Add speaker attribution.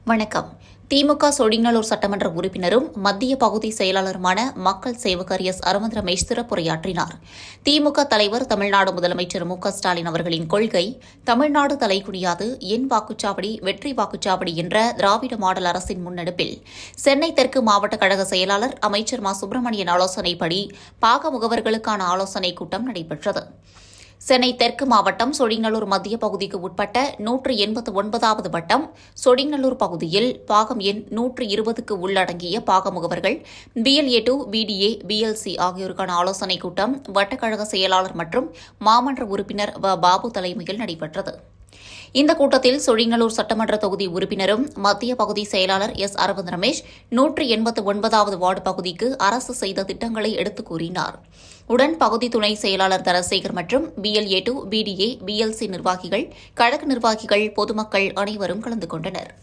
Speaker 1: வணக்கம். திமுக சொடிங்கலூர் சட்டமன்ற உறுப்பினரும் மத்திய பகுதி செயலாளருமான மக்கள் சேவகர் எஸ். அரவிந்த் ரமேஷ் சிறப்புரையாற்றினார். திமுக தலைவர் தமிழ்நாடு முதலமைச்சர் மு.க.ஸ்டாலின் அவர்களின் கொள்கை தமிழ்நாடு தலைகுனியாது, என் வாக்குச்சாவடி வெற்றி வாக்குச்சாவடி என்ற திராவிட மாடல் அரசின் முன்னெடுப்பில் சென்னை தெற்கு மாவட்ட கழக செயலாளர் அமைச்சர் மா. சுப்பிரமணியன் ஆலோசனைப்படி பாக முகவர்களுக்கான ஆலோசனைக் கூட்டம் நடைபெற்றது. சென்னை தெற்கு மாவட்டம் சொடிங்கலூர் மத்திய பகுதிக்கு உட்பட்ட 189வது வட்டம் சொடிங்கலூர் பகுதியில் பாகம் எண் 120க்கு உள்ளடங்கிய பாக முகவர்கள் BLA2, BDA, BLC ஆகியோருக்கான ஆலோசனைக் கூட்டம் வட்டக்கழக செயலாளர் மற்றும் மாமன்ற உறுப்பினர் வ. பாபு தலைமையில் நடைபெற்றது. இந்த கூட்டத்தில் சொடிங்கலூர் சட்டமன்ற தொகுதி உறுப்பினரும் மத்திய பகுதி செயலாளர் எஸ். அரவிந்த் ரமேஷ் 189வது வார்டு பகுதிக்கு அரசு செய்த திட்டங்களை எடுத்துக் கூறினார். உடன் பகுதி துணை செயலாளர் தரசேகர் மற்றும் BLA2, BDA, BLC நிர்வாகிகள், கழக நிர்வாகிகள், பொதுமக்கள் அனைவரும் கலந்து கொண்டனர்.